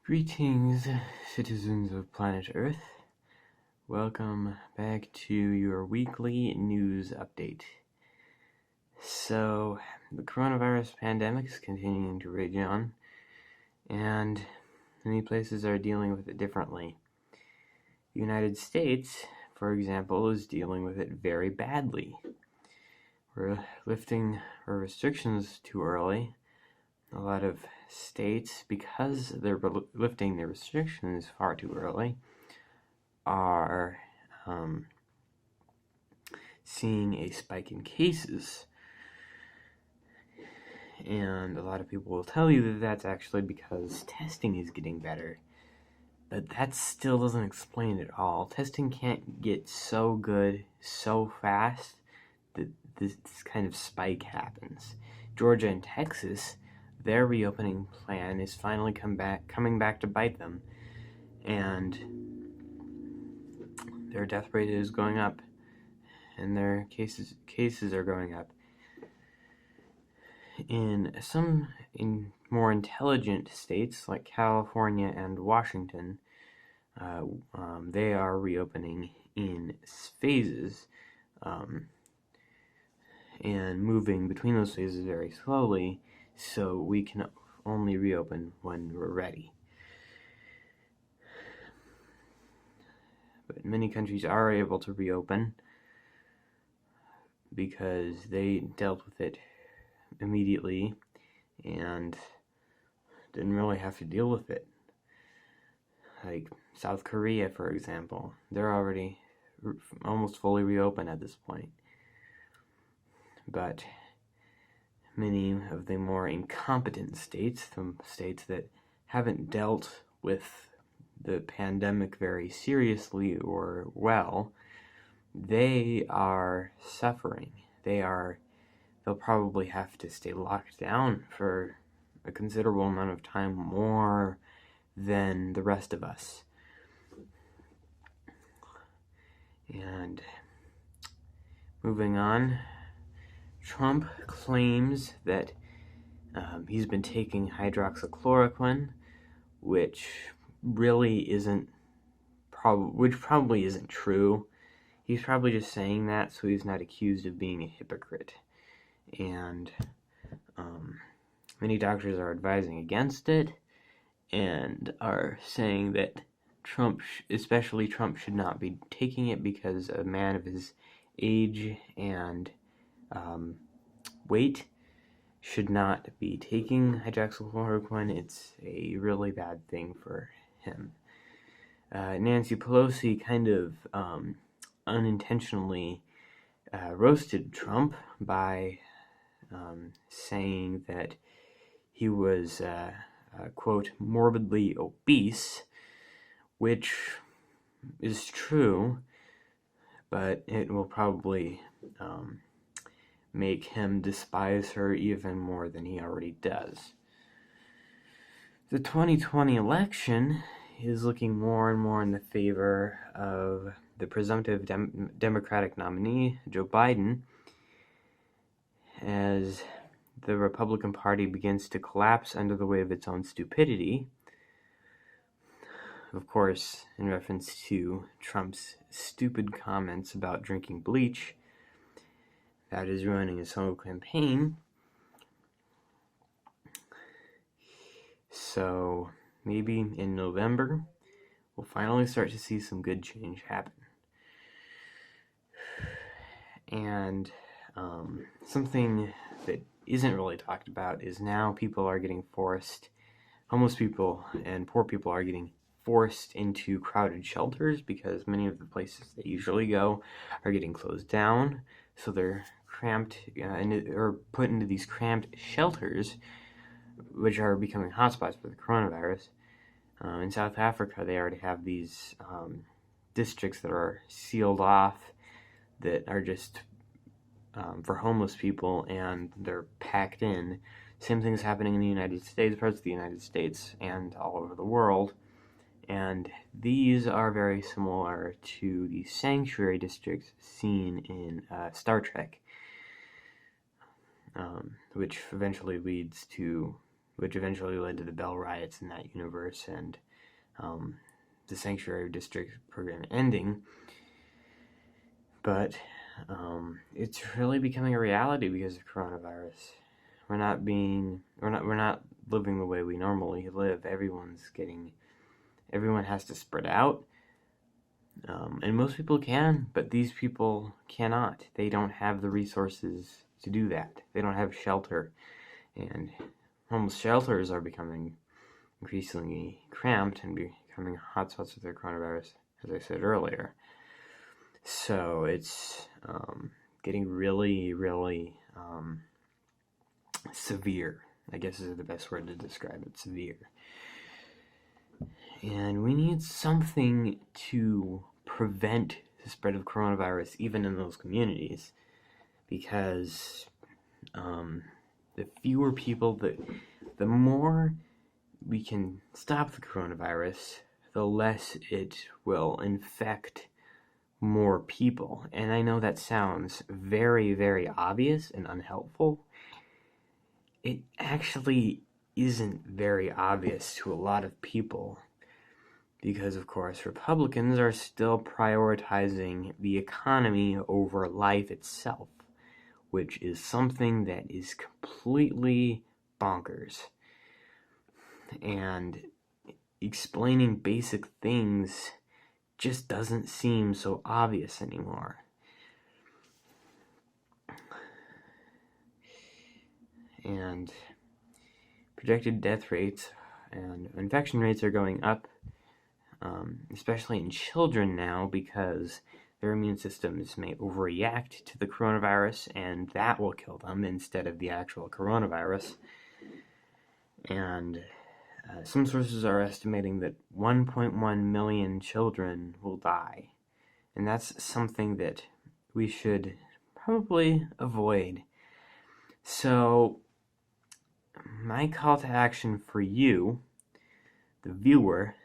Greetings, citizens of planet Earth. Welcome back to your weekly news update. So, the coronavirus pandemic is continuing to rage on, and many places are dealing with it differently. The United States, for example, is dealing with it very badly. We're lifting our restrictions too early. A lot of states, because they're lifting their restrictions far too early, are seeing a spike in cases. And a lot of people will tell you that that's actually because testing is getting better. But that still doesn't explain it all. Testing can't get so good so fast that this kind of spike happens. Georgia and Texas, their reopening plan is finally coming back to bite them, and their death rate is going up, and their cases are going up. In some more intelligent states like California and Washington, they are reopening in phases, and moving between those phases very slowly, so we can only reopen when we're ready. But many countries are able to reopen because they dealt with it immediately and didn't really have to deal with it. Like South Korea, for example, they're already almost fully reopened at this point. But many of the more incompetent states, the states that haven't dealt with the pandemic very seriously or well, they are suffering. They'll probably have to stay locked down for a considerable amount of time, more than the rest of us. And moving on, Trump claims that he's been taking hydroxychloroquine, which probably isn't true. He's probably just saying that so he's not accused of being a hypocrite. And many doctors are advising against it and are saying that especially Trump, should not be taking it because a man of his age and weight should not be taking hydroxychloroquine. It's a really bad thing for him. Nancy Pelosi kind of unintentionally roasted Trump by saying that he was, quote, morbidly obese, which is true, but it will probably make him despise her even more than he already does. The 2020 election is looking more and more in the favor of the presumptive Democratic nominee, Joe Biden, as the Republican Party begins to collapse under the weight of its own stupidity. Of course, in reference to Trump's stupid comments about drinking bleach, that is ruining his whole campaign. So maybe in November, we'll finally start to see some good change happen. And something that isn't really talked about is now people are getting forced, homeless people and poor people are getting forced into crowded shelters because many of the places they usually go are getting closed down. So they're cramped or put into these cramped shelters, which are becoming hotspots for the coronavirus. In South Africa, they already have these districts that are sealed off that are just for homeless people, and they're packed in. Same thing's happening in the United States, parts of the United States, and all over the world. And these are very similar to the sanctuary districts seen in Star Trek, which eventually leads to which eventually led to the Bell riots in that universe and the Sanctuary District program ending. But it's really becoming a reality because of coronavirus. We're not living the way we normally live. Everyone has to spread out. And most people can, but these people cannot. They don't have the resources to do that. They don't have shelter. And homeless shelters are becoming increasingly cramped and becoming hotspots with the coronavirus, as I said earlier. So it's getting really, really severe, I guess is the best word to describe it, severe. And we need something to prevent the spread of coronavirus even in those communities, because the fewer people, the more we can stop the coronavirus, the less it will infect more people. And I know that sounds very, very obvious and unhelpful. It actually isn't very obvious to a lot of people because, of course, Republicans are still prioritizing the economy over life itself, which is something that is completely bonkers. And explaining basic things just doesn't seem so obvious anymore. And projected death rates and infection rates are going up, especially in children now, because their immune systems may overreact to the coronavirus, and that will kill them instead of the actual coronavirus. And some sources are estimating that 1.1 million children will die. And that's something that we should probably avoid. So, my call to action for you, the viewer,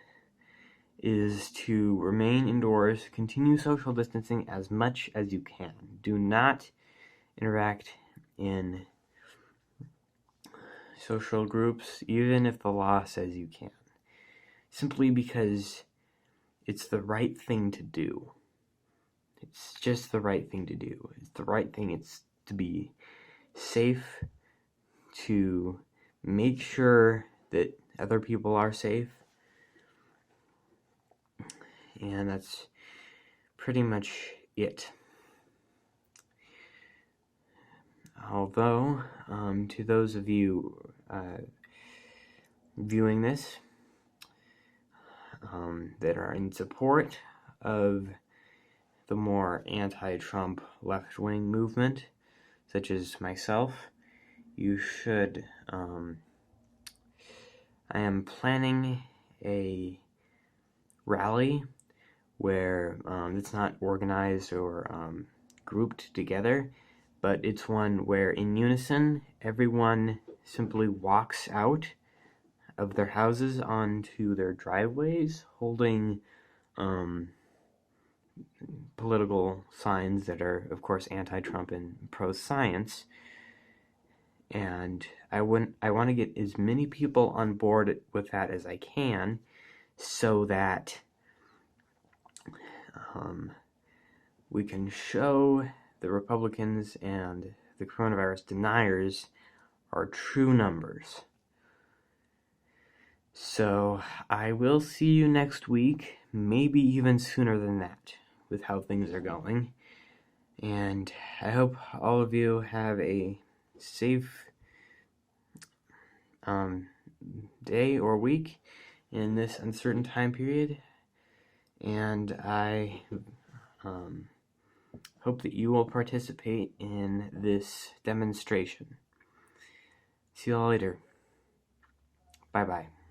is to remain indoors, continue social distancing as much as you can. Do not interact in social groups, even if the law says you can. Simply because it's the right thing to do. It's just the right thing to do. It's the right thing. It's to be safe, to make sure that other people are safe. And that's pretty much it. Although, to those of you viewing this that are in support of the more anti-Trump left-wing movement, such as myself, you should, I am planning a rally where it's not organized or grouped together, but it's one where in unison everyone simply walks out of their houses onto their driveways holding political signs that are, of course, anti-Trump and pro-science. And I want to get as many people on board with that as I can, so that we can show the Republicans and the coronavirus deniers our true numbers. So I will see you next week, maybe even sooner than that, with how things are going. And I hope all of you have a safe day or week in this uncertain time period. And I hope that you will participate in this demonstration. See you all later. Bye-bye.